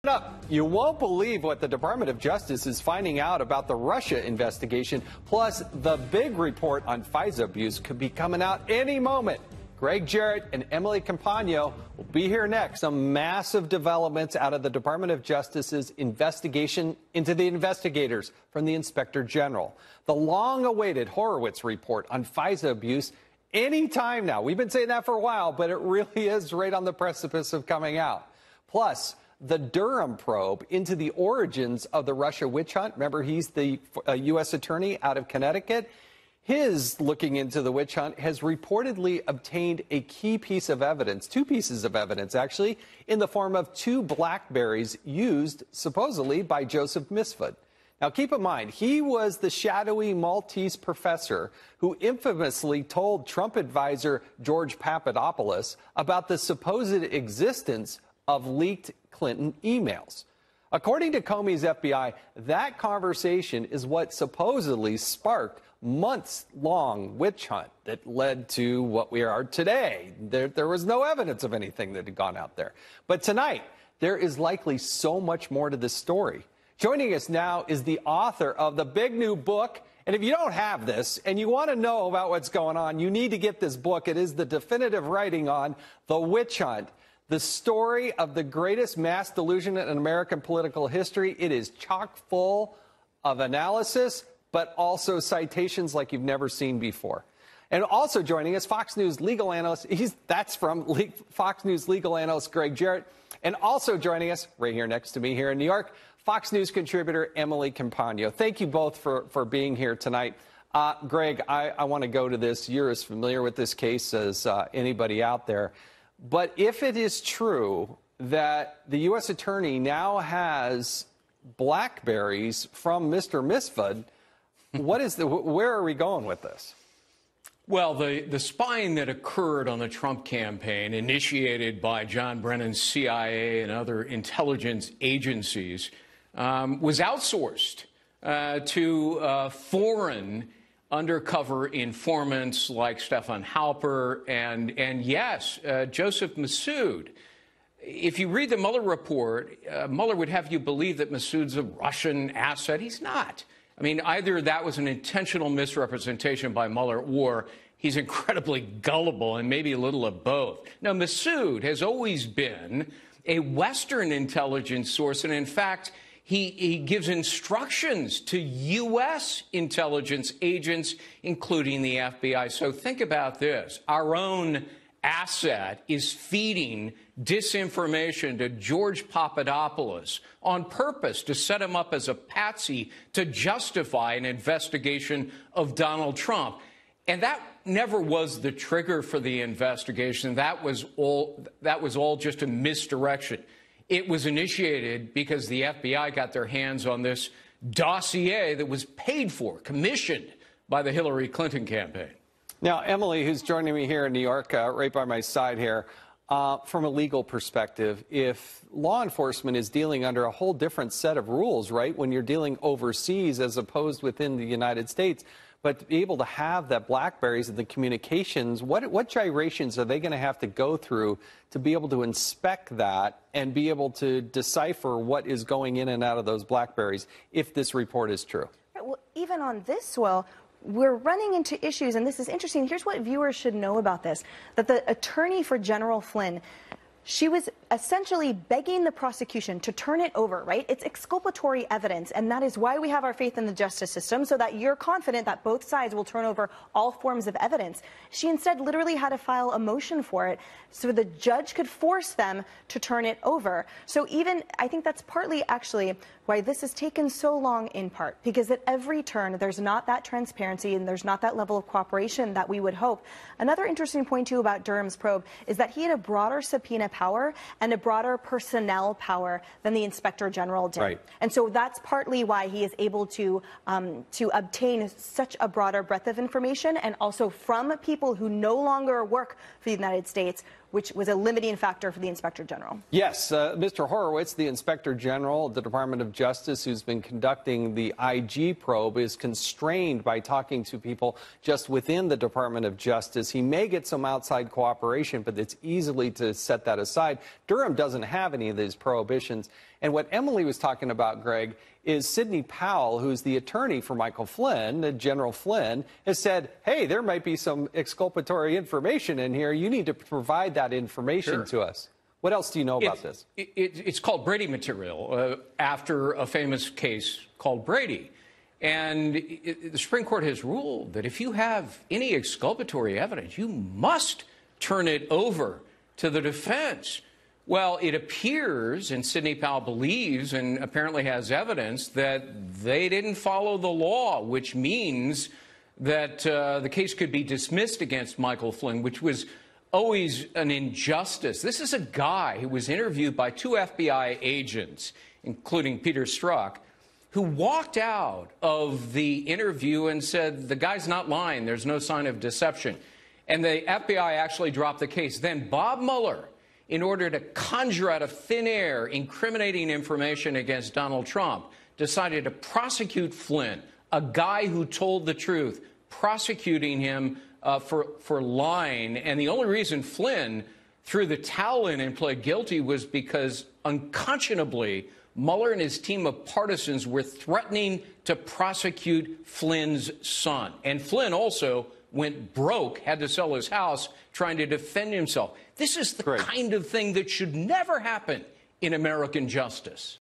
Up. You won't believe what the Department of Justice is finding out about the Russia investigation. Plus, the big report on FISA abuse could be coming out any moment. Greg Jarrett and Emily Compagno will be here next. Some massive developments out of the Department of Justice's investigation into the investigators from the Inspector General. The long-awaited Horowitz report on FISA abuse any time now. We've been saying that for a while, but it really is right on the precipice of coming out. Plus, the Durham probe into the origins of the Russia witch hunt. Remember, he's the U.S. attorney out of Connecticut. His looking into the witch hunt has reportedly obtained a key piece of evidence, two pieces of evidence, actually, in the form of 2 BlackBerries used supposedly by Joseph Misfud. Now, keep in mind, he was the shadowy Maltese professor who infamously told Trump advisor George Papadopoulos about the supposed existence of leaked Clinton emails. According to Comey's FBI, that conversation is what supposedly sparked months-long witch hunt that led to what we are today. There was no evidence of anything that had gone out there. But tonight, there is likely so much more to this story. Joining us now is the author of the big new book. And if you don't have this and you want to know about what's going on, you need to get this book. It is the definitive writing on the witch hunt. The story of the greatest mass delusion in American political history. It is chock full of analysis, but also citations like you've never seen before. And also joining us, Fox News legal analyst, that's from Fox News legal analyst Greg Jarrett. And also joining us, right here next to me here in New York, Fox News contributor Emily Compagno. Thank you both for being here tonight. Greg, I want to go to this. You're as familiar with this case as anybody out there. But if it is true that the U.S. attorney now has BlackBerries from Mr. Misfud, where are we going with this? Well, the spying that occurred on the Trump campaign, initiated by John Brennan's CIA and other intelligence agencies, was outsourced to foreign undercover informants like Stefan Halper and yes, Joseph Massoud. If you read the Mueller report, Mueller would have you believe that Massoud's a Russian asset. He's not. I mean, either that was an intentional misrepresentation by Mueller or he's incredibly gullible and maybe a little of both. Now, Massoud has always been a Western intelligence source, and in fact, he gives instructions to U.S. intelligence agents, including the FBI. So think about this. Our own asset is feeding disinformation to George Papadopoulos on purpose to set him up as a patsy to justify an investigation of Donald Trump. And that never was the trigger for the investigation. That was all just a misdirection. It was initiated because the FBI got their hands on this dossier that was paid for, commissioned by the Hillary Clinton campaign. Now, Emily, who's joining me here in New York, right by my side here, from a legal perspective, if law enforcement is dealing under a whole different set of rules, right, when you're dealing overseas as opposed within the United States, but to be able to have that BlackBerries and the communications, what gyrations are they going to have to go through to be able to inspect that and be able to decipher what is going in and out of those BlackBerries if this report is true? Well, even on this, we're running into issues, and this is interesting. Here's what viewers should know about this, that the attorney for General Flynn, she was essentially begging the prosecution to turn it over, right? It's exculpatory evidence, and that is why we have our faith in the justice system, so that you're confident that both sides will turn over all forms of evidence. She instead literally had to file a motion for it so the judge could force them to turn it over. So even, I think that's partly actually why this has taken so long in part, because at every turn there's not that transparency and there's not that level of cooperation that we would hope. Another interesting point, too, about Durham's probe is that he had a broader subpoena power and a broader personnel power than the Inspector General did. Right. And so that's partly why he is able to obtain such a broader breadth of information, and also from people who no longer work for the United States, which was a limiting factor for the Inspector General. Yes, Mr. Horowitz, the Inspector General of the Department of Justice, who's been conducting the IG probe, is constrained by talking to people just within the Department of Justice. He may get some outside cooperation, but it's easily to set that aside. Durham doesn't have any of these prohibitions. And what Emily was talking about, Greg, is Sidney Powell, who's the attorney for Michael Flynn, General Flynn, has said, hey, there might be some exculpatory information in here. You need to provide that information to us. What else do you know about this? It's called Brady material, after a famous case called Brady. And the Supreme Court has ruled that if you have any exculpatory evidence, you must turn it over to the defense. Well, it appears, and Sidney Powell believes and apparently has evidence, that they didn't follow the law, which means that the case could be dismissed against Michael Flynn, which was always an injustice. This is a guy who was interviewed by 2 FBI agents, including Peter Strzok, who walked out of the interview and said, the guy's not lying, there's no sign of deception. And the FBI actually dropped the case. Then Bob Mueller, in order to conjure out of thin air incriminating information against Donald Trump, decided to prosecute Flynn, a guy who told the truth, prosecuting him for lying. And the only reason Flynn threw the towel in and pled guilty was because unconscionably Mueller and his team of partisans were threatening to prosecute Flynn's son. And Flynn also went broke, had to sell his house trying to defend himself. This is the kind of thing that should never happen in American justice.